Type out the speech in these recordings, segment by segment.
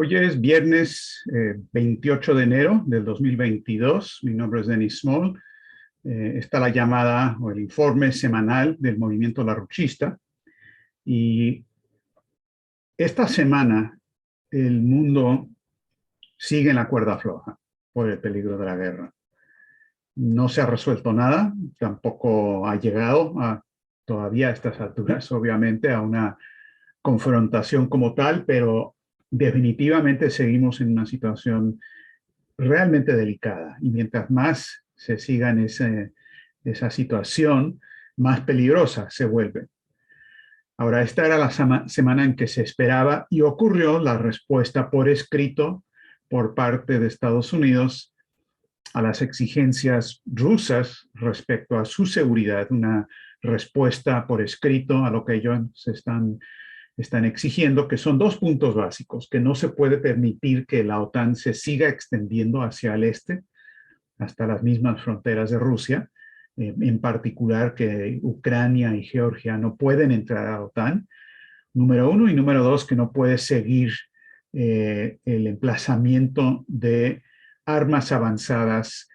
Hoy es viernes 28 de enero del 2022. Mi nombre es Denis Small. Está la llamada o el informe semanal del movimiento larouchista. Y esta semana el mundo sigue en la cuerda floja por el peligro de la guerra. No se ha resuelto nada, tampoco ha llegado todavía a estas alturas, obviamente, a una confrontación como tal, pero definitivamente seguimos en una situación realmente delicada. Y mientras más se siga en esa situación, más peligrosa se vuelve. Ahora, esta era la semana en que se esperaba y ocurrió la respuesta por escrito por parte de Estados Unidos a las exigencias rusas respecto a su seguridad, una respuesta por escrito a lo que ellos están exigiendo, que son dos puntos básicos: que no se puede permitir que la OTAN se siga extendiendo hacia el este, hasta las mismas fronteras de Rusia, en particular que Ucrania y Georgia no pueden entrar a la OTAN, número uno, y número dos, que no puede seguir el emplazamiento de armas avanzadas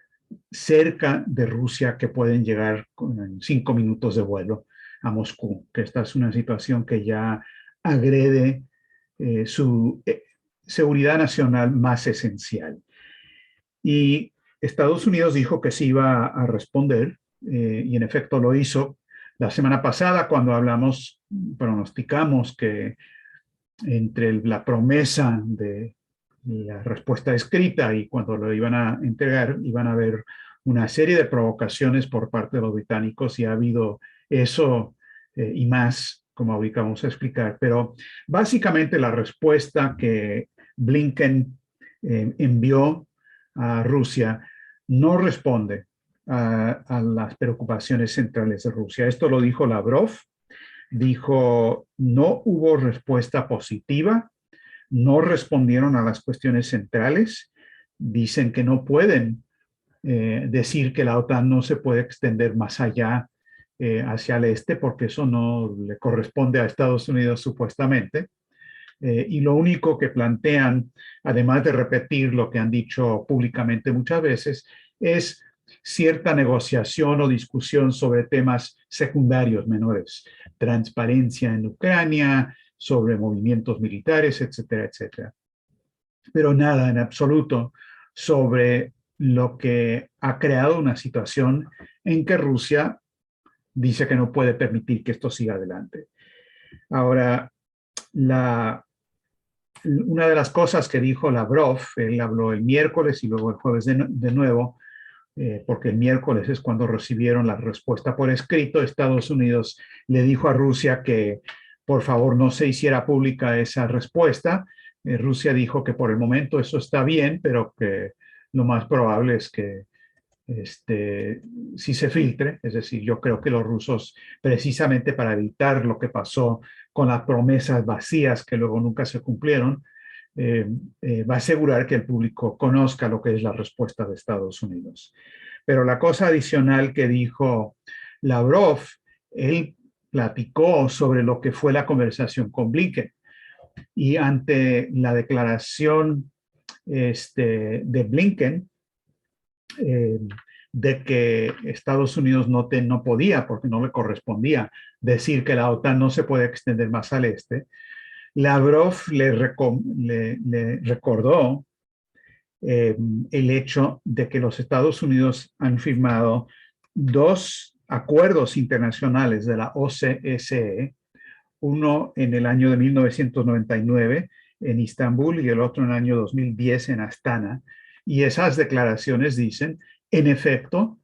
cerca de Rusia que pueden llegar en 5 minutos de vuelo a Moscú, que esta es una situación que ya agrede su seguridad nacional más esencial. Y Estados Unidos dijo que se iba a responder, y en efecto lo hizo. La semana pasada, cuando pronosticamos que entre la promesa de la respuesta escrita y cuando lo iban a entregar, iban a haber una serie de provocaciones por parte de los británicos, y ha habido eso y más, como ahorita vamos a explicar. Pero básicamente la respuesta que Blinken envió a Rusia no responde a las preocupaciones centrales de Rusia. Esto lo dijo Lavrov. Dijo: no hubo respuesta positiva, no respondieron a las cuestiones centrales. Dicen que no pueden decir que la OTAN no se puede extender más allá hacia el este, porque eso no le corresponde a Estados Unidos supuestamente. Y lo único que plantean, además de repetir lo que han dicho públicamente muchas veces, es cierta negociación o discusión sobre temas secundarios menores: transparencia en Ucrania, sobre movimientos militares, etcétera, etcétera. Pero nada en absoluto sobre lo que ha creado una situación en que Rusia dice que no puede permitir que esto siga adelante. Ahora, una de las cosas que dijo Lavrov, él habló el miércoles y luego el jueves de nuevo, porque el miércoles es cuando recibieron la respuesta por escrito. Estados Unidos le dijo a Rusia que por favor no se hiciera pública esa respuesta. Rusia dijo que por el momento eso está bien, pero que lo más probable es que si se filtre. Es decir, yo creo que los rusos, precisamente para evitar lo que pasó con las promesas vacías que luego nunca se cumplieron, va a asegurar que el público conozca lo que es la respuesta de Estados Unidos. Pero la cosa adicional que dijo Lavrov, él platicó sobre lo que fue la conversación con Blinken, y ante la declaración de Blinken, eh, de que Estados Unidos no podía, porque no le correspondía, decir que la OTAN no se puede extender más al este, Lavrov le recordó el hecho de que los Estados Unidos han firmado dos acuerdos internacionales de la OCSE, uno en el año de 1999 en Istambul y el otro en el año 2010 en Astana. Y esas declaraciones dicen, en efecto,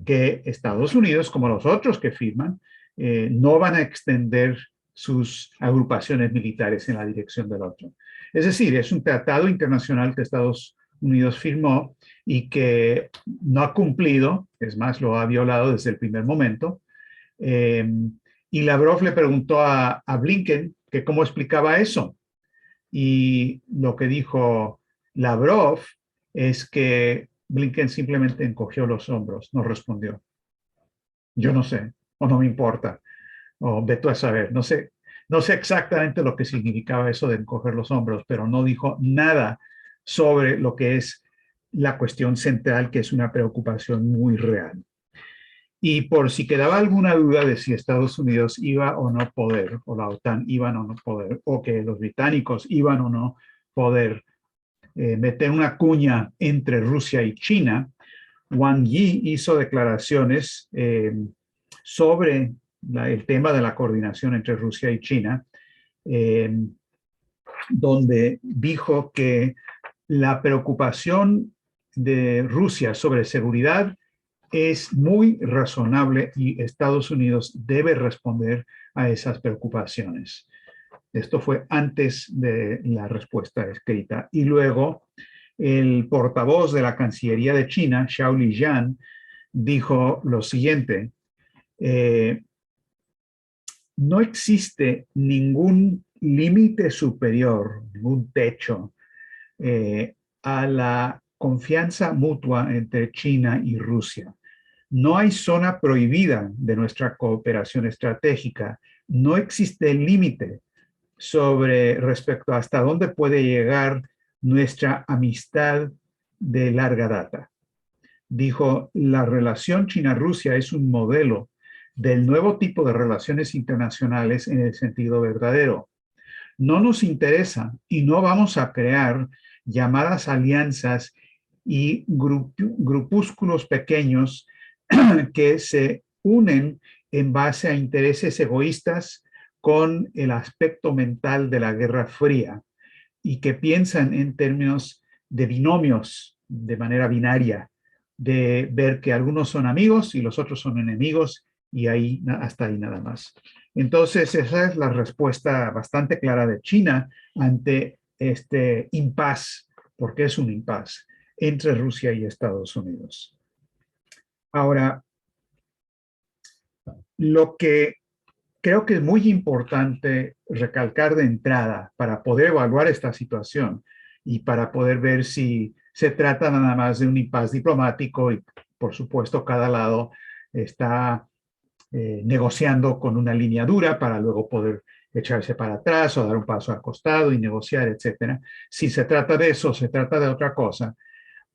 que Estados Unidos, como los otros que firman, no van a extender sus agrupaciones militares en la dirección del otro. Es decir, es un tratado internacional que Estados Unidos firmó y que no ha cumplido, es más, lo ha violado desde el primer momento. Y Lavrov le preguntó a Blinken que cómo explicaba eso. Y lo que dijo Lavrov es que Blinken simplemente encogió los hombros, no respondió. Yo no sé, o no me importa, o ve tú a saber. No sé No sé exactamente lo que significaba eso de encoger los hombros, pero no dijo nada sobre lo que es la cuestión central, que es una preocupación muy real. Y por si quedaba alguna duda de si Estados Unidos iba o no poder, o la OTAN iban o no poder, o que los británicos iban o no poder meter una cuña entre Rusia y China, Wang Yi hizo declaraciones sobre el tema de la coordinación entre Rusia y China, eh, donde dijo que la preocupación de Rusia sobre seguridad es muy razonable y Estados Unidos debe responder a esas preocupaciones. Esto fue antes de la respuesta escrita. Y luego el portavoz de la Cancillería de China, Xiao Lijian, dijo lo siguiente: no existe ningún límite superior, ningún techo a la confianza mutua entre China y Rusia. No hay zona prohibida de nuestra cooperación estratégica. No existe límite sobre respecto a hasta dónde puede llegar nuestra amistad de larga data. Dijo, la relación China-Rusia es un modelo del nuevo tipo de relaciones internacionales en el sentido verdadero. No nos interesa y no vamos a crear llamadas alianzas y grupúsculos pequeños que se unen en base a intereses egoístas con el aspecto mental de la Guerra Fría y que piensan en términos de binomios de manera binaria, de ver que algunos son amigos y los otros son enemigos y ahí hasta ahí nada más. Entonces, esa es la respuesta bastante clara de China ante este impasse, porque es un impasse entre Rusia y Estados Unidos. Ahora, lo que creo que es muy importante recalcar de entrada para poder evaluar esta situación y para poder ver si se trata nada más de un impasse diplomático y, por supuesto, cada lado está negociando con una línea dura para luego poder echarse para atrás o dar un paso al costado y negociar, etcétera. Si se trata de eso, se trata de otra cosa,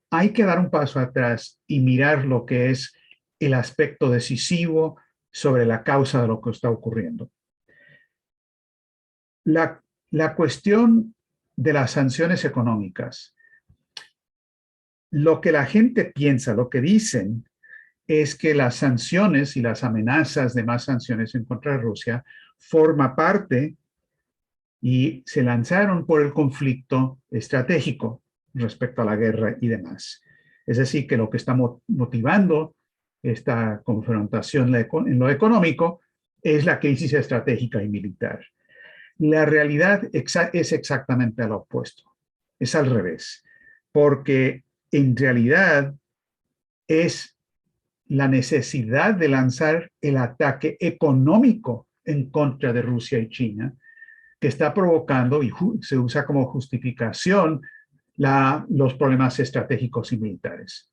hay que dar un paso atrás y mirar lo que es el aspecto decisivo sobre la causa de lo que está ocurriendo. La cuestión de las sanciones económicas, lo que la gente piensa, lo que dicen, es que las sanciones y las amenazas de más sanciones en contra de Rusia forma parte y se lanzaron por el conflicto estratégico respecto a la guerra y demás. Es decir, que lo que está motivando esta confrontación en lo económico es la crisis estratégica y militar. La realidad es exactamente lo opuesto, es al revés, porque en realidad es la necesidad de lanzar el ataque económico en contra de Rusia y China que está provocando y se usa como justificación los problemas estratégicos y militares.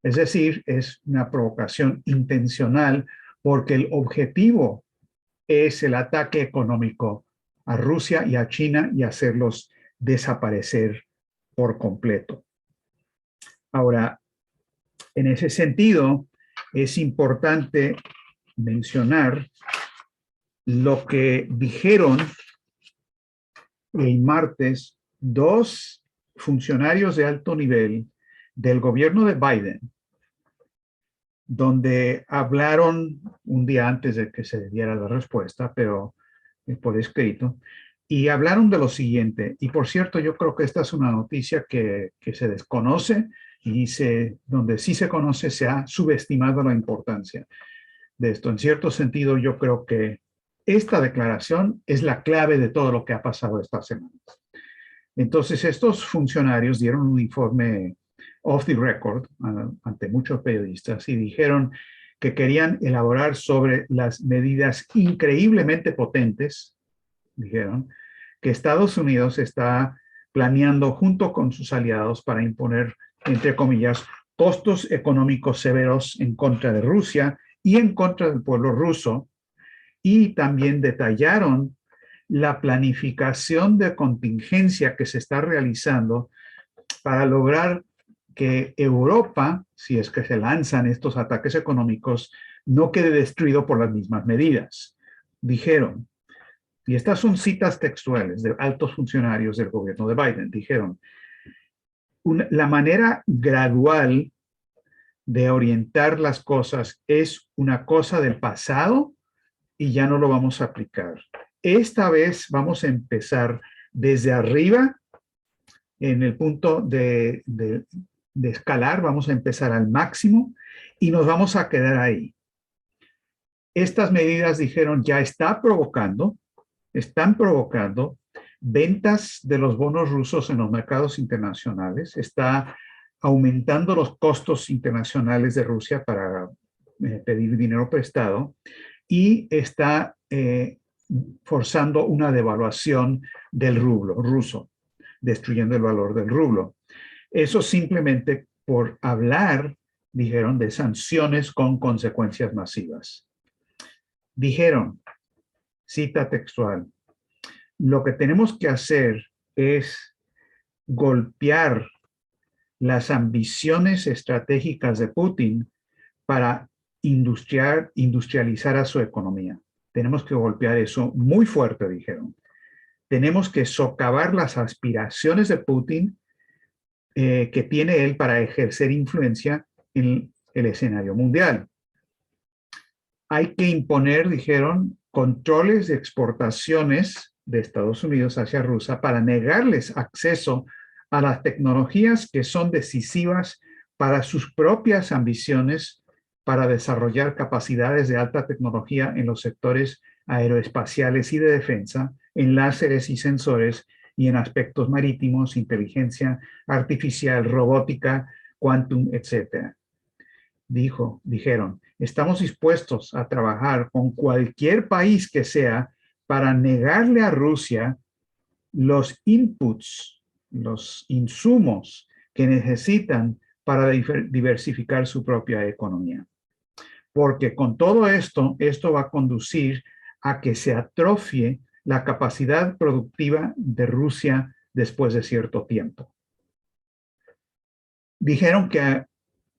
Es decir, es una provocación intencional porque el objetivo es el ataque económico a Rusia y a China y hacerlos desaparecer por completo. Ahora, en ese sentido, es importante mencionar lo que dijeron el martes dos funcionarios de alto nivel del gobierno de Biden, donde hablaron un día antes de que se diera la respuesta, pero por escrito, y hablaron de lo siguiente. Y por cierto, yo creo que esta es una noticia que se desconoce y donde sí se conoce, se ha subestimado la importancia de esto. En cierto sentido, yo creo que esta declaración es la clave de todo lo que ha pasado estas semanas. Entonces, estos funcionarios dieron un informe off the record ante muchos periodistas y dijeron que querían elaborar sobre las medidas increíblemente potentes, dijeron, que Estados Unidos está planeando junto con sus aliados para imponer, entre comillas, costos económicos severos en contra de Rusia y en contra del pueblo ruso. Y también detallaron la planificación de contingencia que se está realizando para lograr que Europa, si es que se lanzan estos ataques económicos, no quede destruido por las mismas medidas. Dijeron, y estas son citas textuales de altos funcionarios del gobierno de Biden, dijeron, la manera gradual de orientar las cosas es una cosa del pasado y ya no lo vamos a aplicar. Esta vez vamos a empezar desde arriba, en el punto de escalar, vamos a empezar al máximo y nos vamos a quedar ahí. Estas medidas, dijeron, ya están provocando ventas de los bonos rusos en los mercados internacionales, está aumentando los costos internacionales de Rusia para pedir dinero prestado y está forzando una devaluación del rublo ruso, destruyendo el valor del rublo. Eso simplemente por hablar, dijeron, de sanciones con consecuencias masivas. Dijeron, cita textual, lo que tenemos que hacer es golpear las ambiciones estratégicas de Putin para industrializar a su economía. Tenemos que golpear eso muy fuerte, dijeron. Tenemos que socavar las aspiraciones de Putin que tiene él para ejercer influencia en el escenario mundial. Hay que imponer, dijeron, controles de exportaciones de Estados Unidos hacia Rusia para negarles acceso a las tecnologías que son decisivas para sus propias ambiciones para desarrollar capacidades de alta tecnología en los sectores aeroespaciales y de defensa, en láseres y sensores y en aspectos marítimos, inteligencia artificial, robótica, quantum, etc. Dijeron, estamos dispuestos a trabajar con cualquier país que sea para negarle a Rusia los inputs, los insumos que necesitan para diversificar su propia economía. Porque con todo esto, esto va a conducir a que se atrofie la capacidad productiva de Rusia después de cierto tiempo. Dijeron que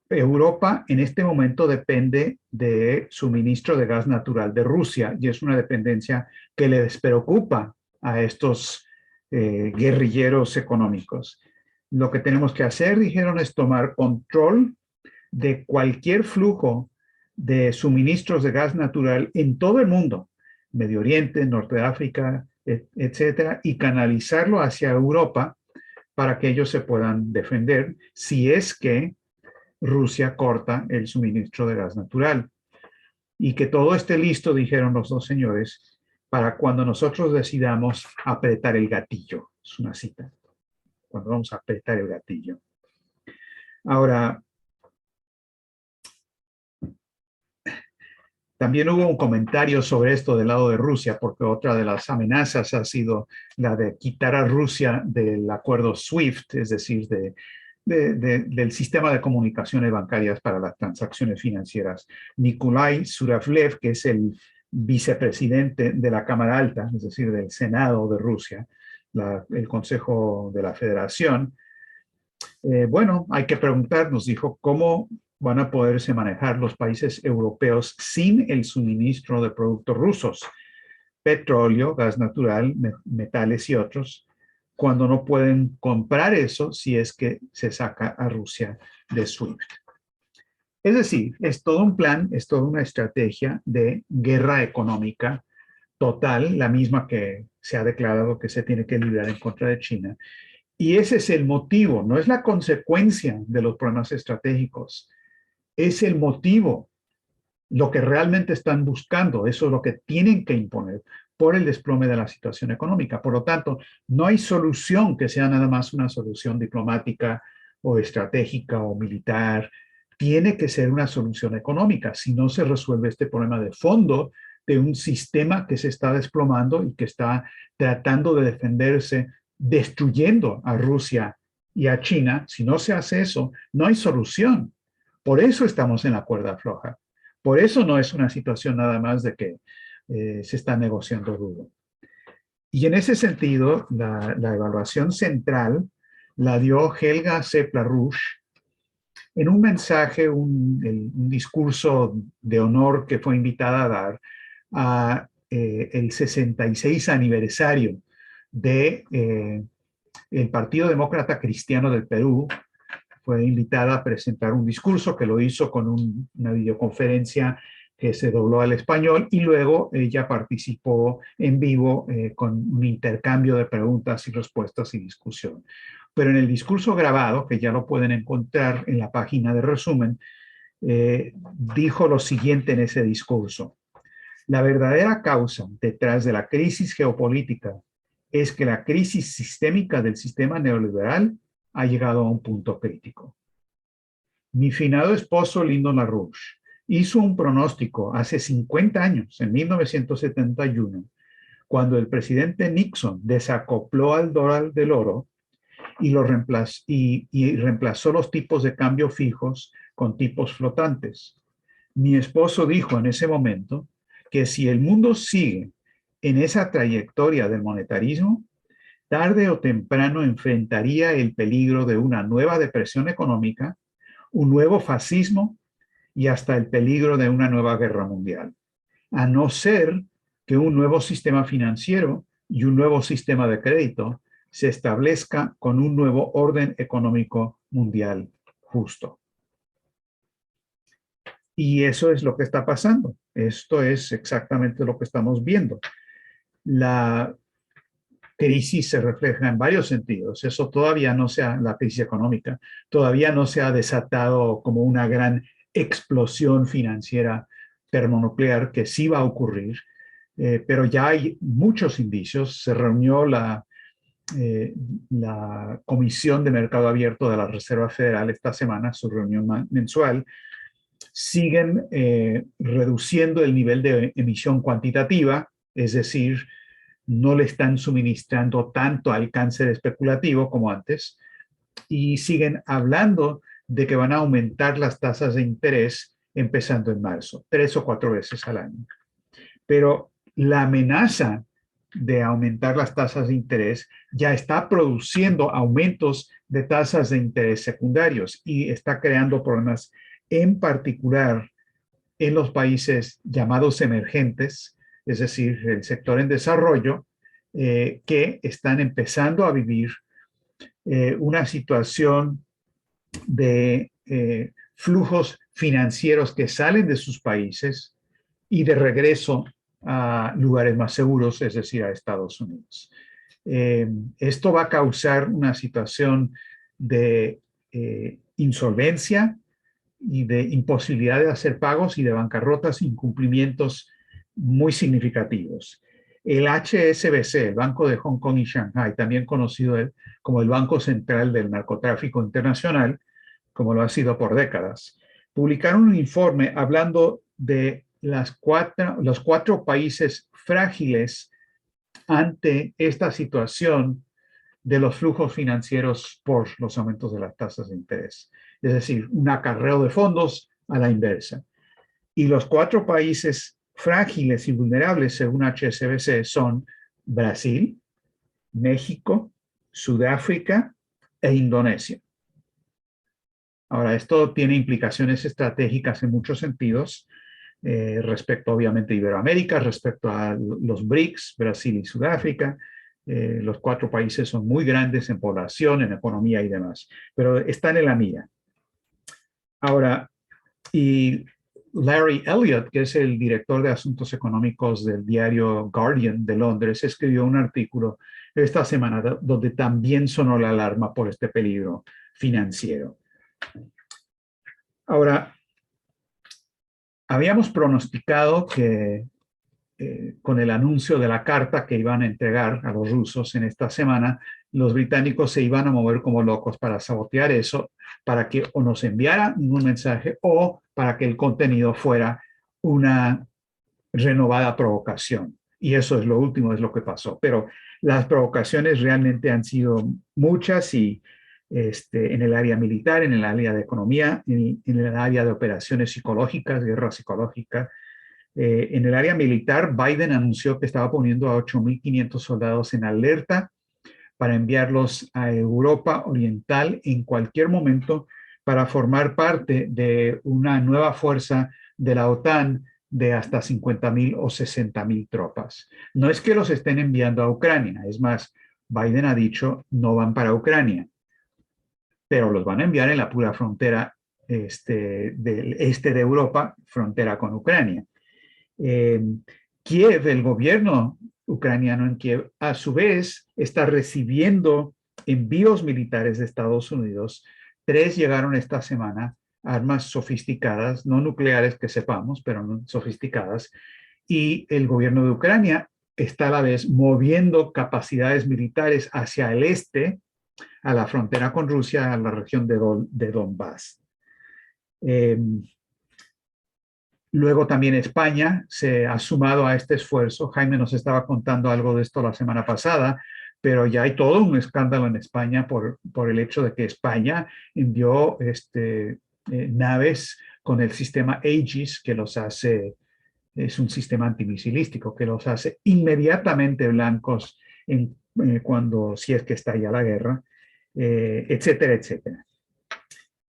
Europa en este momento depende de suministro de gas natural de Rusia y es una dependencia que les preocupa a estos guerrilleros económicos. Lo que tenemos que hacer, dijeron, es tomar control de cualquier flujo de suministros de gas natural en todo el mundo, Medio Oriente, Norte de África, etcétera, y canalizarlo hacia Europa para que ellos se puedan defender si es que Rusia corta el suministro de gas natural. Y que todo esté listo, dijeron los dos señores, para cuando nosotros decidamos apretar el gatillo. Es una cita. Cuando vamos a apretar el gatillo. Ahora, también hubo un comentario sobre esto del lado de Rusia, porque otra de las amenazas ha sido la de quitar a Rusia del acuerdo SWIFT, es decir, del sistema de comunicaciones bancarias para las transacciones financieras. Nikolai Suravlev, que es el vicepresidente de la Cámara Alta, es decir, del Senado de Rusia, el Consejo de la Federación, bueno, hay que preguntarnos, dijo, ¿cómo van a poderse manejar los países europeos sin el suministro de productos rusos? Petróleo, gas natural, metales y otros, cuando no pueden comprar eso si es que se saca a Rusia de SWIFT. Es decir, es todo un plan, es toda una estrategia de guerra económica total, la misma que se ha declarado que se tiene que librar en contra de China. Y ese es el motivo, no es la consecuencia de los problemas estratégicos, es el motivo, lo que realmente están buscando, eso es lo que tienen que imponer por el desplome de la situación económica. Por lo tanto, no hay solución que sea nada más una solución diplomática o estratégica o militar. Tiene que ser una solución económica, si no se resuelve este problema de fondo de un sistema que se está desplomando y que está tratando de defenderse, destruyendo a Rusia y a China. Si no se hace eso, no hay solución. Por eso estamos en la cuerda floja. Por eso no es una situación nada más de que se está negociando duro. Y en ese sentido, la evaluación central la dio Helga Sepp-LaRouche en un mensaje, un discurso de honor que fue invitada a dar a el 66 aniversario de el Partido Demócrata Cristiano del Perú. Fue invitada a presentar un discurso que lo hizo con una videoconferencia que se dobló al español y luego ella participó en vivo con un intercambio de preguntas y respuestas y discusión. Pero en el discurso grabado, que ya lo pueden encontrar en la página de resumen, dijo lo siguiente en ese discurso: la verdadera causa detrás de la crisis geopolítica es que la crisis sistémica del sistema neoliberal ha llegado a un punto crítico. Mi finado esposo Lyndon LaRouche hizo un pronóstico hace 50 años, en 1971, cuando el presidente Nixon desacopló al dólar del oro y reemplazó los tipos de cambio fijos con tipos flotantes. Mi esposo dijo en ese momento que si el mundo sigue en esa trayectoria del monetarismo, tarde o temprano enfrentaría el peligro de una nueva depresión económica, un nuevo fascismo y hasta el peligro de una nueva guerra mundial, a no ser que un nuevo sistema financiero y un nuevo sistema de crédito se establezca con un nuevo orden económico mundial justo. Y eso es lo que está pasando. Esto es exactamente lo que estamos viendo. La crisis se refleja en varios sentidos. Eso todavía no se ha, la crisis económica, todavía no se ha desatado como una gran explosión financiera termonuclear que sí va a ocurrir, pero ya hay muchos indicios. Se reunió la Comisión de Mercado Abierto de la Reserva Federal esta semana, su reunión mensual. Siguen reduciendo el nivel de emisión cuantitativa, es decir, no le están suministrando tanto alcance especulativo como antes, y siguen hablando de que van a aumentar las tasas de interés empezando en marzo, 3 o 4 veces al año. Pero la amenaza de aumentar las tasas de interés ya está produciendo aumentos de tasas de interés secundarios y está creando problemas, en particular en los países llamados emergentes, es decir, el sector en desarrollo, que están empezando a vivir una situación de flujos financieros que salen de sus países y de regreso a lugares más seguros, es decir, a Estados Unidos. Esto va a causar una situación de insolvencia y de imposibilidad de hacer pagos y de bancarrotas, incumplimientos muy significativos. El HSBC, el Banco de Hong Kong y Shanghai, también conocido como el Banco Central del Narcotráfico Internacional, como lo ha sido por décadas, publicaron un informe hablando de los 4 países frágiles ante esta situación de los flujos financieros por los aumentos de las tasas de interés. Es decir, un acarreo de fondos a la inversa. Y los 4 países frágiles y vulnerables, según HSBC, son Brasil, México, Sudáfrica e Indonesia. Ahora, esto tiene implicaciones estratégicas en muchos sentidos, respecto obviamente a Iberoamérica, respecto a los BRICS, Brasil y Sudáfrica. Los 4 países son muy grandes en población, en economía y demás, pero están en la mira. Ahora, y Larry Elliott, que es el director de asuntos económicos del diario Guardian de Londres, escribió un artículo esta semana donde también sonó la alarma por este peligro financiero. Ahora, habíamos pronosticado que con el anuncio de la carta que iban a entregar a los rusos en esta semana, los británicos se iban a mover como locos para sabotear eso, para que o nos enviaran un mensaje o para que el contenido fuera una renovada provocación. Y eso es lo último, es lo que pasó. Pero las provocaciones realmente han sido muchas y en el área militar, en el área de economía, en el área de operaciones psicológicas, guerra psicológica, En el área militar, Biden anunció que estaba poniendo a 8.500 soldados en alerta para enviarlos a Europa Oriental en cualquier momento para formar parte de una nueva fuerza de la OTAN de hasta 50.000 o 60.000 tropas. No es que los estén enviando a Ucrania, es más, Biden ha dicho no van para Ucrania, pero los van a enviar en la pura frontera del este de Europa, frontera con Ucrania. Eh, Kiev, el gobierno ucraniano en Kiev, a su vez está recibiendo envíos militares de Estados Unidos. 3 llegaron esta semana, armas sofisticadas, no nucleares que sepamos, pero sofisticadas. Y el gobierno de Ucrania está a la vez moviendo capacidades militares hacia el este, a la frontera con Rusia, a la región de Donbass. Eh, Luego también España se ha sumado a este esfuerzo. Jaime nos estaba contando algo de esto la semana pasada, pero ya hay todo un escándalo en España por el hecho de que España envió naves con el sistema Aegis, que los hace, es un sistema antimisilístico, que los hace inmediatamente blancos cuando, si es que estalla la guerra, etcétera, etcétera.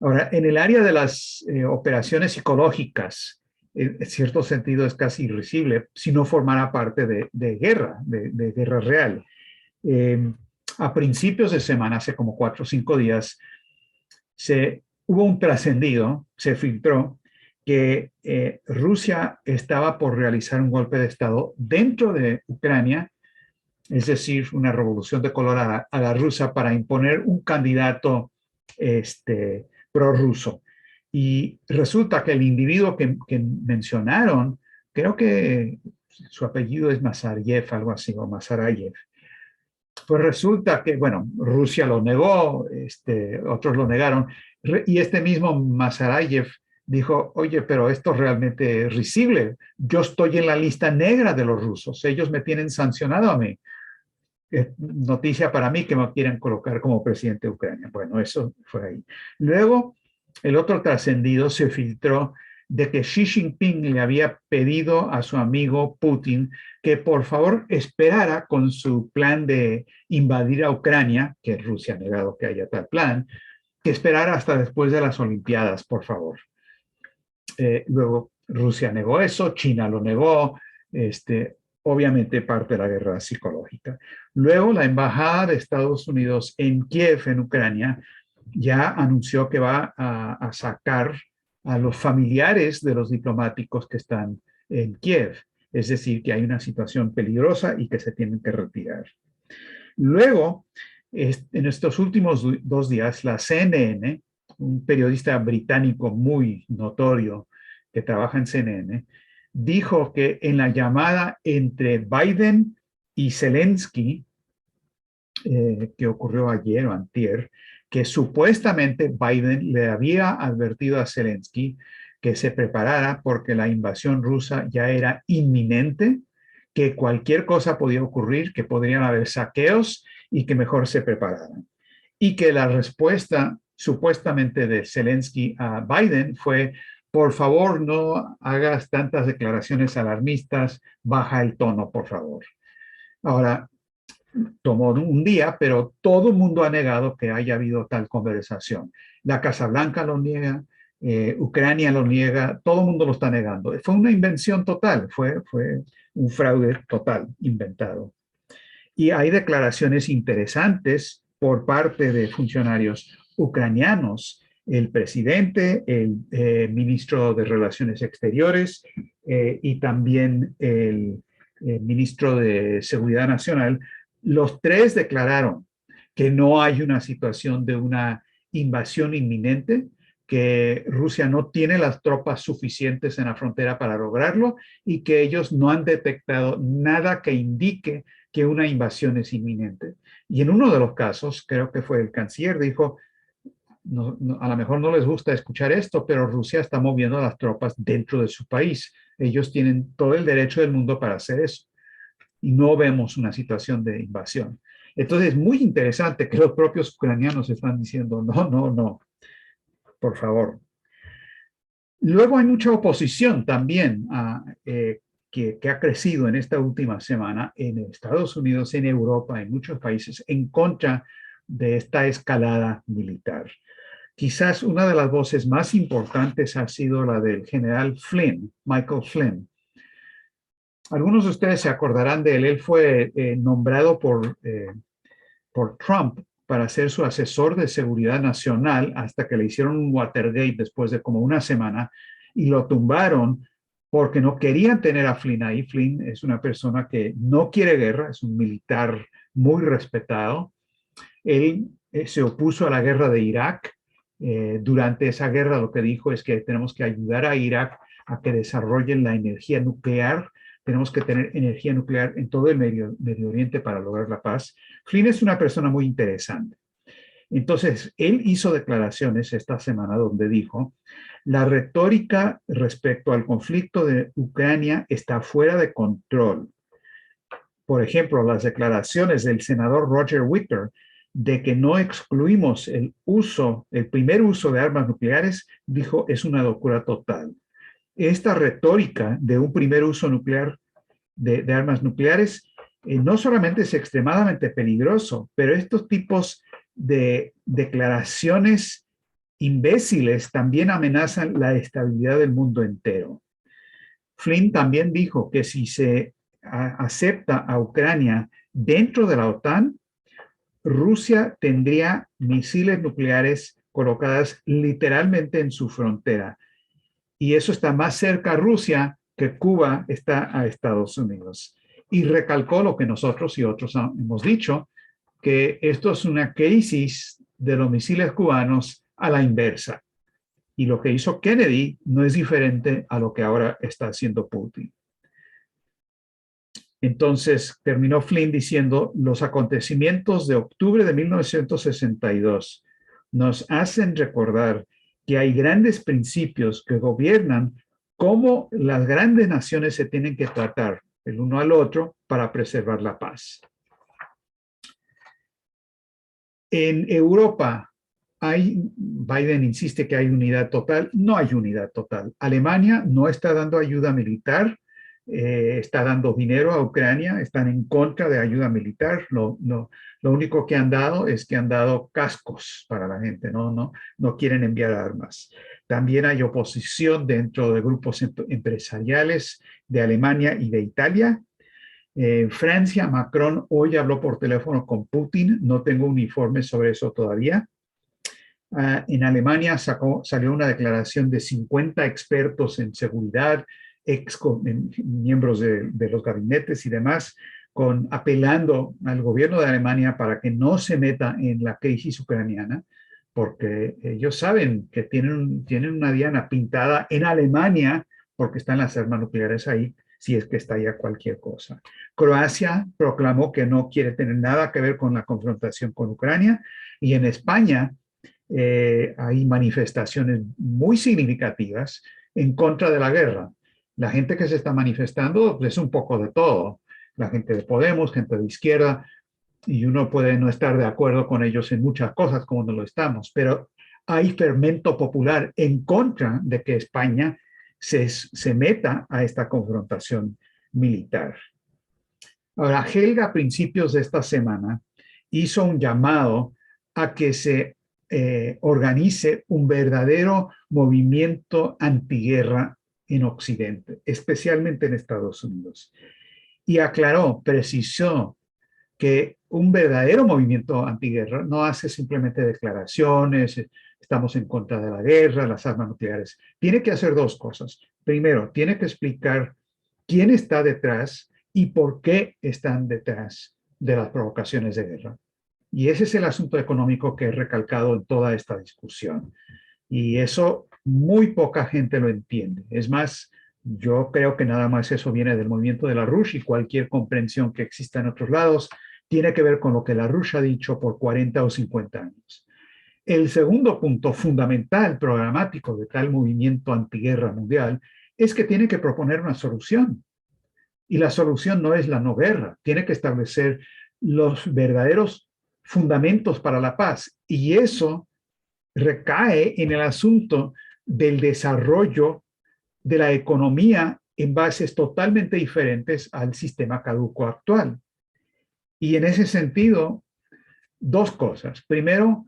Ahora, en el área de las operaciones psicológicas, en cierto sentido es casi irrisible si no formara parte de guerra, de guerra real. Eh, a principios de semana, hace como 4 o 5 días, hubo un trascendido, se filtró, que Rusia estaba por realizar un golpe de Estado dentro de Ucrania, es decir, una revolución de color a la rusa para imponer un candidato prorruso. Y resulta que el individuo que mencionaron, creo que su apellido es Mazariev, algo así, o Mazarayev. Pues resulta que, bueno, Rusia lo negó, otros lo negaron, y este mismo Mazarayev dijo, oye, pero esto realmente es risible. Yo estoy en la lista negra de los rusos, ellos me tienen sancionado a mí. Noticia para mí que me quieren colocar como presidente de Ucrania. Bueno, eso fue ahí. Luego, el otro trascendido se filtró de que Xi Jinping le había pedido a su amigo Putin que por favor esperara con su plan de invadir a Ucrania, que Rusia ha negado que haya tal plan, que esperara hasta después de las Olimpiadas, por favor. Luego Rusia negó eso, China lo negó, obviamente parte de la guerra psicológica. Luego la embajada de Estados Unidos en Kiev, en Ucrania, ya anunció que va a sacar a los familiares de los diplomáticos que están en Kiev, es decir, que hay una situación peligrosa y que se tienen que retirar. Luego, en estos últimos 2 días, la CNN, un periodista británico muy notorio que trabaja en CNN, dijo que en la llamada entre Biden y Zelensky, que ocurrió ayer o antier, que supuestamente Biden le había advertido a Zelensky que se preparara porque la invasión rusa ya era inminente, que cualquier cosa podía ocurrir, que podrían haber saqueos y que mejor se prepararan. Y que la respuesta supuestamente de Zelensky a Biden fue, por favor, no hagas tantas declaraciones alarmistas, baja el tono, por favor. Ahora, tomó un día, pero todo el mundo ha negado que haya habido tal conversación. La Casa Blanca lo niega, Ucrania lo niega, todo el mundo lo está negando. Fue una invención total, fue un fraude total inventado. Y hay declaraciones interesantes por parte de funcionarios ucranianos, el presidente, el ministro de Relaciones Exteriores y también el ministro de Seguridad Nacional. Los 3 declararon que no hay una situación de una invasión inminente, que Rusia no tiene las tropas suficientes en la frontera para lograrlo y que ellos no han detectado nada que indique que una invasión es inminente. Y en uno de los casos, creo que fue el canciller, dijo, a lo mejor no les gusta escuchar esto, pero Rusia está moviendo las tropas dentro de su país. Ellos tienen todo el derecho del mundo para hacer eso. Y no vemos una situación de invasión. Entonces es muy interesante que los propios ucranianos están diciendo, no, no, no, por favor. Luego hay mucha oposición también que ha crecido en esta última semana en Estados Unidos, en Europa, en muchos países, en contra de esta escalada militar. Quizás una de las voces más importantes ha sido la del general Flynn, Michael Flynn. Algunos de ustedes se acordarán de él. Él fue nombrado por Trump para ser su asesor de seguridad nacional hasta que le hicieron un Watergate después de como una semana y lo tumbaron porque no querían tener a Flynn ahí. Flynn es una persona que no quiere guerra, es un militar muy respetado. Él se opuso a la guerra de Irak. Durante esa guerra lo que dijo es que tenemos que ayudar a Irak a que desarrollen la energía nuclear. Tenemos que tener energía nuclear en todo el Medio Oriente para lograr la paz. Flynn es una persona muy interesante. Entonces, él hizo declaraciones esta semana donde dijo, la retórica respecto al conflicto de Ucrania está fuera de control. Por ejemplo, las declaraciones del senador Roger Wicker de que no excluimos el primer uso de armas nucleares, dijo, es una locura total. Esta retórica de un primer uso nuclear de armas nucleares no solamente es extremadamente peligroso, pero estos tipos de declaraciones imbéciles también amenazan la estabilidad del mundo entero. Flynn también dijo que si se acepta a Ucrania dentro de la OTAN, Rusia tendría misiles nucleares colocadas literalmente en su frontera. Y eso está más cerca a Rusia que Cuba está a Estados Unidos. Y recalcó lo que nosotros y otros hemos dicho, que esto es una crisis de los misiles cubanos a la inversa. Y lo que hizo Kennedy no es diferente a lo que ahora está haciendo Putin. Entonces terminó Flynn diciendo, los acontecimientos de octubre de 1962 nos hacen recordar que hay grandes principios que gobiernan cómo las grandes naciones se tienen que tratar el uno al otro para preservar la paz. En Europa, Biden insiste que hay unidad total. No hay unidad total. Alemania no está dando ayuda militar, está dando dinero a Ucrania, están en contra de ayuda militar. Lo único que han dado es que han dado cascos para la gente, no quieren enviar armas. También hay oposición dentro de grupos empresariales de Alemania y de Italia. En Francia, Macron hoy habló por teléfono con Putin. No tengo un informe sobre eso todavía. En Alemania salió una declaración de 50 expertos en seguridad, miembros de los gabinetes y demás, apelando al gobierno de Alemania para que no se meta en la crisis ucraniana, porque ellos saben que tienen una diana pintada en Alemania porque están las armas nucleares ahí, si es que estalla cualquier cosa. Croacia proclamó que no quiere tener nada que ver con la confrontación con Ucrania, y en España hay manifestaciones muy significativas en contra de la guerra. La gente que se está manifestando es un poco de todo. La gente de Podemos, gente de izquierda, y uno puede no estar de acuerdo con ellos en muchas cosas como no lo estamos, pero hay fermento popular en contra de que España se meta a esta confrontación militar. Ahora, Helga a principios de esta semana hizo un llamado a que se organice un verdadero movimiento antiguerra en Occidente, especialmente en Estados Unidos. Y precisó que un verdadero movimiento antiguerra no hace simplemente declaraciones, estamos en contra de la guerra, las armas nucleares. Tiene que hacer dos cosas. Primero, tiene que explicar quién está detrás y por qué están detrás de las provocaciones de guerra. Y ese es el asunto económico que he recalcado en toda esta discusión. Y eso muy poca gente lo entiende. Es más, yo creo que nada más eso viene del movimiento de LaRouche, y cualquier comprensión que exista en otros lados tiene que ver con lo que LaRouche ha dicho por 40 o 50 años. El segundo punto fundamental programático de tal movimiento antiguerra mundial es que tiene que proponer una solución. Y la solución no es la no guerra, tiene que establecer los verdaderos fundamentos para la paz. Y eso recae en el asunto del desarrollo de la economía en bases totalmente diferentes al sistema caduco actual. Y en ese sentido, dos cosas. Primero,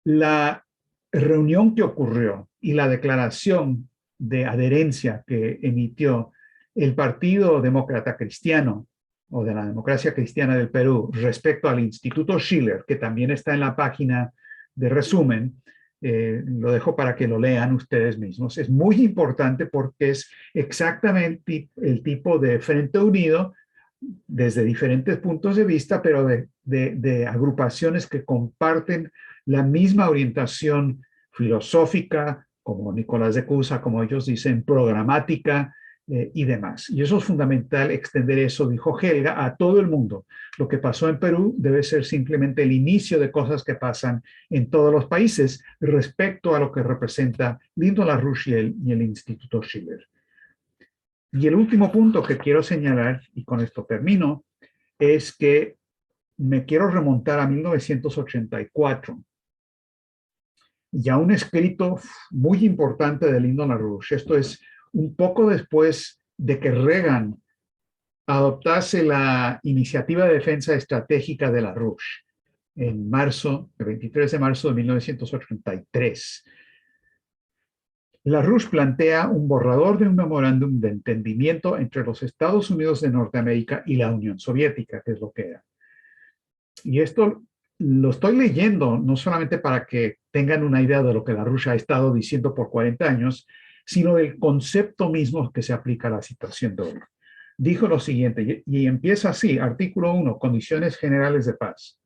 la reunión que ocurrió y la declaración de adherencia que emitió el Partido Demócrata Cristiano o de la Democracia Cristiana del Perú respecto al Instituto Schiller, que también está en la página de resumen, lo dejo para que lo lean ustedes mismos. Es muy importante porque es exactamente el tipo de Frente Unido desde diferentes puntos de vista, pero de agrupaciones que comparten la misma orientación filosófica, como Nicolás de Cusa, como ellos dicen, programática y demás. Y eso es fundamental, extender eso, dijo Helga, a todo el mundo. Lo que pasó en Perú debe ser simplemente el inicio de cosas que pasan en todos los países respecto a lo que representa Lyndon LaRouche y el Instituto Schiller. Y el último punto que quiero señalar, y con esto termino, es que me quiero remontar a 1984 y a un escrito muy importante de Lyndon LaRouche. Esto es un poco después de que Reagan adoptase la iniciativa de defensa estratégica de LaRouche en marzo, el 23 de marzo de 1983. LaRouche plantea un borrador de un memorándum de entendimiento entre los Estados Unidos de Norteamérica y la Unión Soviética, que es lo que era. Y esto lo estoy leyendo no solamente para que tengan una idea de lo que LaRouche ha estado diciendo por 40 años, sino del concepto mismo que se aplica a la situación de hoy. Dijo lo siguiente, y empieza así, artículo 1, condiciones generales de paz.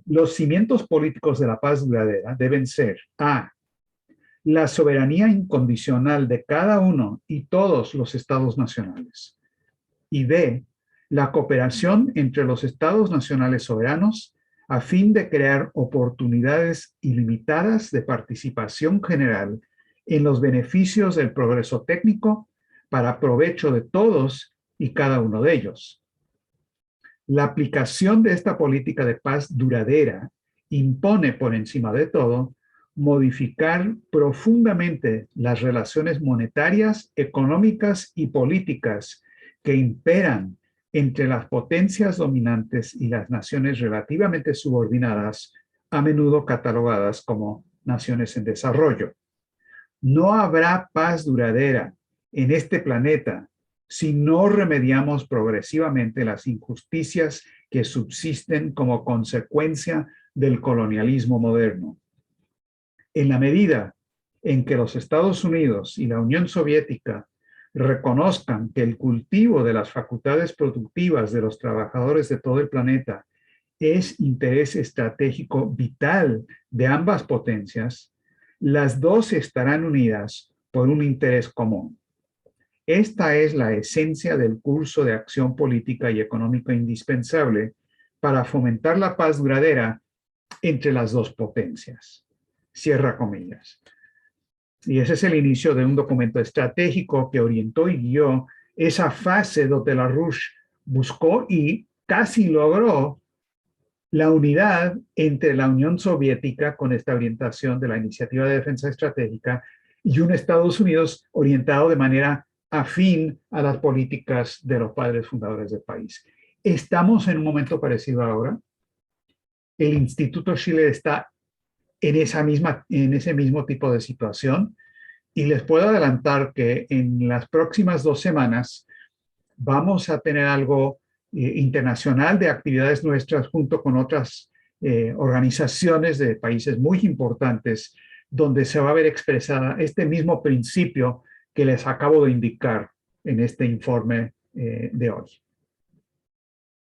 Los cimientos políticos de la paz duradera deben ser a. La soberanía incondicional de cada uno y todos los estados nacionales. Y b. La cooperación entre los estados nacionales soberanos a fin de crear oportunidades ilimitadas de participación general en los beneficios del progreso técnico para provecho de todos y cada uno de ellos. La aplicación de esta política de paz duradera impone, por encima de todo, modificar profundamente las relaciones monetarias, económicas y políticas que imperan entre las potencias dominantes y las naciones relativamente subordinadas, a menudo catalogadas como naciones en desarrollo. No habrá paz duradera en este planeta si no remediamos progresivamente las injusticias que subsisten como consecuencia del colonialismo moderno. En la medida en que los Estados Unidos y la Unión Soviética reconozcan que el cultivo de las facultades productivas de los trabajadores de todo el planeta es interés estratégico vital de ambas potencias, las dos estarán unidas por un interés común. Esta es la esencia del curso de acción política y económica indispensable para fomentar la paz duradera entre las dos potencias. Cierra comillas. Y ese es el inicio de un documento estratégico que orientó y guió esa fase donde LaRouche buscó y casi logró la unidad entre la Unión Soviética con esta orientación de la Iniciativa de Defensa Estratégica y un Estados Unidos orientado de manera afín a las políticas de los padres fundadores del país. Estamos en un momento parecido ahora. El Instituto Schiller está en ese mismo tipo de situación y les puedo adelantar que en las próximas 2 semanas vamos a tener algo internacional de actividades nuestras junto con otras organizaciones de países muy importantes donde se va a ver expresada este mismo principio que les acabo de indicar en este informe de hoy.